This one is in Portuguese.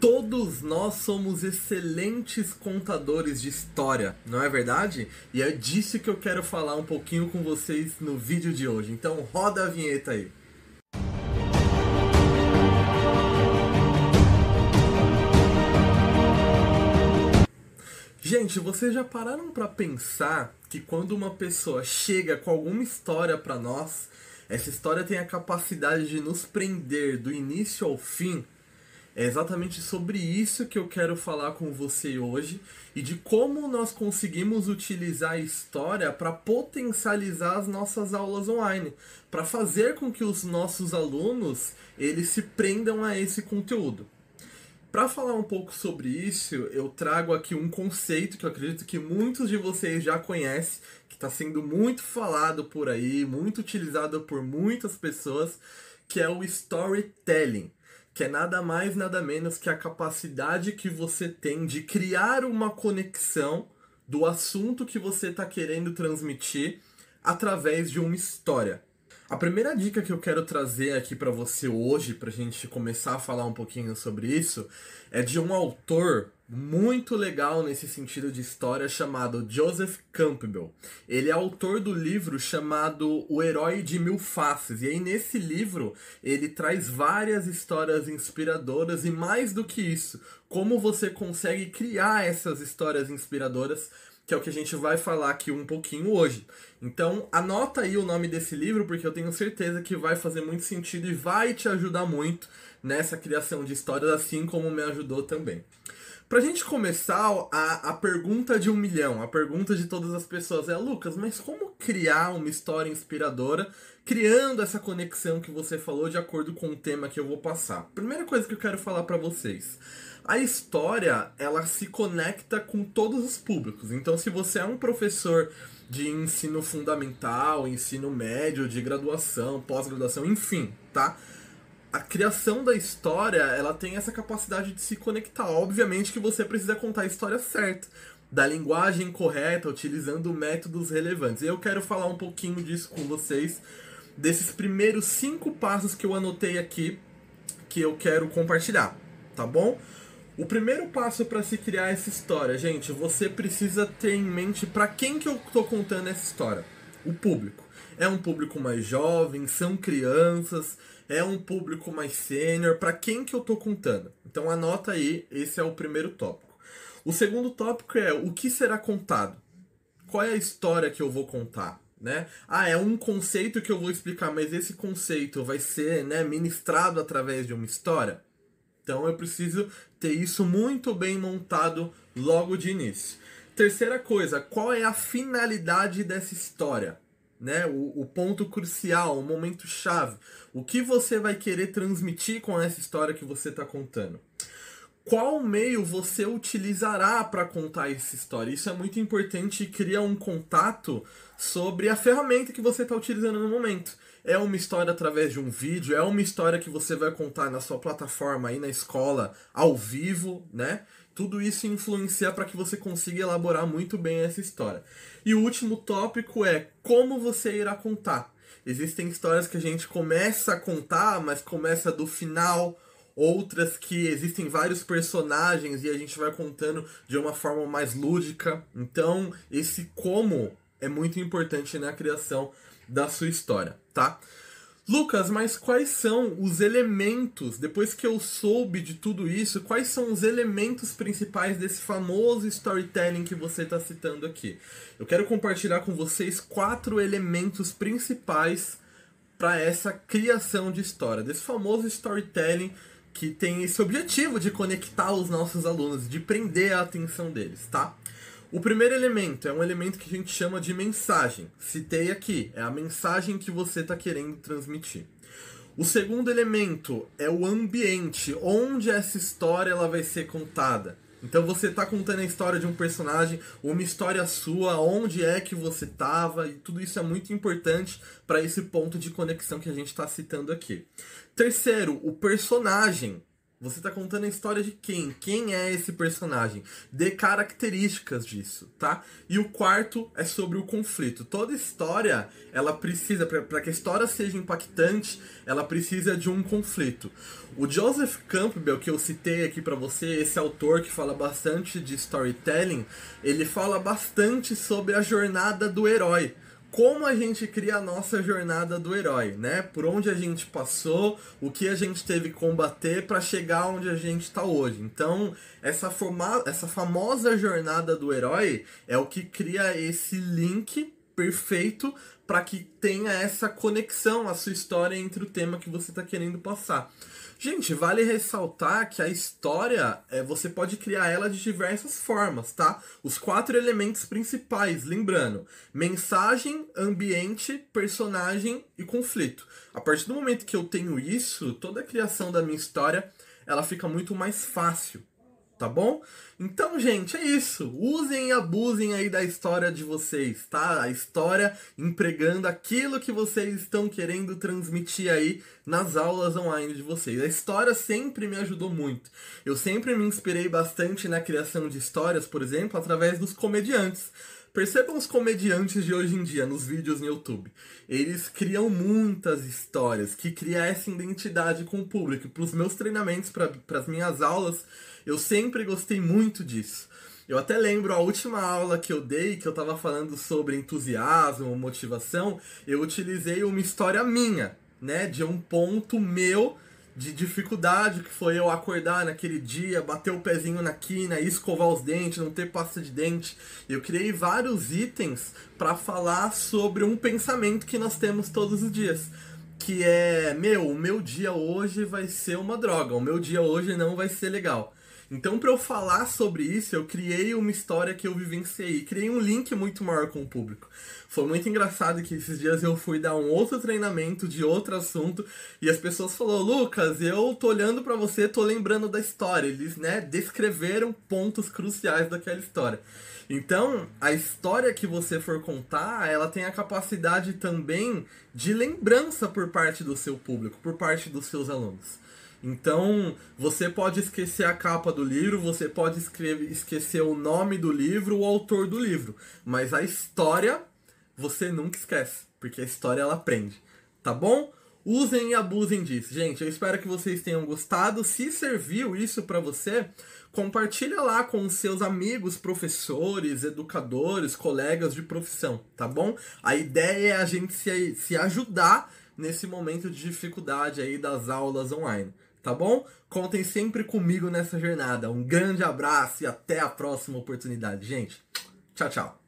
Todos nós somos excelentes contadores de história, não é verdade? E é disso que eu quero falar um pouquinho com vocês no vídeo de hoje. Então roda a vinheta aí. Gente, vocês já pararam para pensar que quando uma pessoa chega com alguma história para nós, essa história tem a capacidade de nos prender do início ao fim? É exatamente sobre isso que eu quero falar com você hoje e de como nós conseguimos utilizar a história para potencializar as nossas aulas online, para fazer com que os nossos alunos eles se prendam a esse conteúdo. Para falar um pouco sobre isso, eu trago aqui um conceito que eu acredito que muitos de vocês já conhecem, que está sendo muito falado por aí, muito utilizado por muitas pessoas, que é o storytelling. Que é nada mais, nada menos que a capacidade que você tem de criar uma conexão do assunto que você está querendo transmitir através de uma história. A primeira dica que eu quero trazer aqui para você hoje, para a gente começar a falar um pouquinho sobre isso, é de um autor muito legal nesse sentido de história chamado Joseph Campbell. Ele é autor do livro chamado O Herói de Mil Faces. E aí nesse livro ele traz várias histórias inspiradoras e mais do que isso, como você consegue criar essas histórias inspiradoras, que é o que a gente vai falar aqui um pouquinho hoje. Então anota aí o nome desse livro, porque eu tenho certeza que vai fazer muito sentido e vai te ajudar muito nessa criação de histórias, assim como me ajudou também. Pra gente começar, a pergunta de 1 milhão, a pergunta de todas as pessoas é: Lucas, mas como criar uma história inspiradora, criando essa conexão que você falou de acordo com o tema que eu vou passar? Primeira coisa que eu quero falar pra vocês: a história, ela se conecta com todos os públicos. Então, se você é um professor de ensino fundamental, ensino médio, de graduação, pós-graduação, enfim, tá? A criação da história, ela tem essa capacidade de se conectar. Obviamente que você precisa contar a história certa, da linguagem correta, utilizando métodos relevantes. E eu quero falar um pouquinho disso com vocês, desses primeiros 5 passos que eu anotei aqui, que eu quero compartilhar, tá bom? O primeiro passo para se criar essa história, gente, você precisa ter em mente para quem que eu tô contando essa história. O público. É um público mais jovem, são crianças, é um público mais sênior, para quem que eu tô contando? Então anota aí, esse é o primeiro tópico. O segundo tópico é o que será contado? Qual é a história que eu vou contar? Né? É um conceito que eu vou explicar, mas esse conceito vai ser, né, ministrado através de uma história? Então eu preciso ter isso muito bem montado logo de início. Terceira coisa, qual é a finalidade dessa história? Né? O ponto crucial, o momento chave. O que você vai querer transmitir com essa história que você está contando? Qual meio você utilizará para contar essa história? Isso é muito importante e cria um contato sobre a ferramenta que você está utilizando no momento. É uma história através de um vídeo, é uma história que você vai contar na sua plataforma aí na escola, ao vivo, né? Tudo isso influencia para que você consiga elaborar muito bem essa história. E o último tópico é como você irá contar. Existem histórias que a gente começa a contar, mas começa do final. Outras que existem vários personagens e a gente vai contando de uma forma mais lúdica. Então, esse como é muito importante na criação da sua história, tá? Lucas, mas quais são os elementos, depois que eu soube de tudo isso, quais são os elementos principais desse famoso storytelling que você está citando aqui? Eu quero compartilhar com vocês 4 elementos principais para essa criação de história, desse famoso storytelling que tem esse objetivo de conectar os nossos alunos, de prender a atenção deles, tá? O primeiro elemento é um elemento que a gente chama de mensagem. Citei aqui, é a mensagem que você está querendo transmitir. O segundo elemento é o ambiente, onde essa história ela vai ser contada. Então você está contando a história de um personagem, uma história sua, onde é que você estava, e tudo isso é muito importante para esse ponto de conexão que a gente está citando aqui. Terceiro, o personagem. Você tá contando a história de quem? Quem é esse personagem? Dê características disso, tá? E o quarto é sobre o conflito. Toda história, ela precisa, para que a história seja impactante, ela precisa de um conflito. O Joseph Campbell, que eu citei aqui pra você, esse autor que fala bastante de storytelling, ele fala bastante sobre a jornada do herói. Como a gente cria a nossa jornada do herói, né? Por onde a gente passou, o que a gente teve que combater para chegar onde a gente está hoje. Então, essa famosa jornada do herói é o que cria esse link perfeito para que tenha essa conexão, a sua história entre o tema que você está querendo passar. Gente, vale ressaltar que a história, você pode criar ela de diversas formas, tá? Os 4 elementos principais, lembrando, mensagem, ambiente, personagem e conflito. A partir do momento que eu tenho isso, toda a criação da minha história, ela fica muito mais fácil. Tá bom? Então, gente, é isso. Usem e abusem aí da história de vocês, tá? A história empregando aquilo que vocês estão querendo transmitir aí nas aulas online de vocês. A história sempre me ajudou muito. Eu sempre me inspirei bastante na criação de histórias, por exemplo, através dos comediantes. Percebam os comediantes de hoje em dia nos vídeos no YouTube. Eles criam muitas histórias que criam essa identidade com o público. Para os meus treinamentos, para as minhas aulas, eu sempre gostei muito disso. Eu até lembro a última aula que eu dei, que eu estava falando sobre entusiasmo, motivação, eu utilizei uma história minha, né, de um ponto meu de dificuldade, que foi eu acordar naquele dia, bater o pezinho na quina, escovar os dentes, não ter pasta de dente. Eu criei vários itens para falar sobre um pensamento que nós temos todos os dias, que é, o meu dia hoje vai ser uma droga, o meu dia hoje não vai ser legal. Então, para eu falar sobre isso, eu criei uma história que eu vivenciei, criei um link muito maior com o público. Foi muito engraçado que esses dias eu fui dar um outro treinamento de outro assunto e as pessoas falaram: Lucas, eu tô olhando para você, tô lembrando da história. Eles, né, descreveram pontos cruciais daquela história. Então, a história que você for contar, ela tem a capacidade também de lembrança por parte do seu público, por parte dos seus alunos. Então, você pode esquecer a capa do livro, você pode esquecer o nome do livro, o autor do livro, mas a história você nunca esquece, porque a história ela aprende, tá bom? Usem e abusem disso. Gente, eu espero que vocês tenham gostado. Se serviu isso para você, compartilha lá com os seus amigos, professores, educadores, colegas de profissão, tá bom? A ideia é a gente se ajudar nesse momento de dificuldade aí das aulas online, tá bom? Contem sempre comigo nessa jornada. Um grande abraço e até a próxima oportunidade, gente. Tchau, tchau.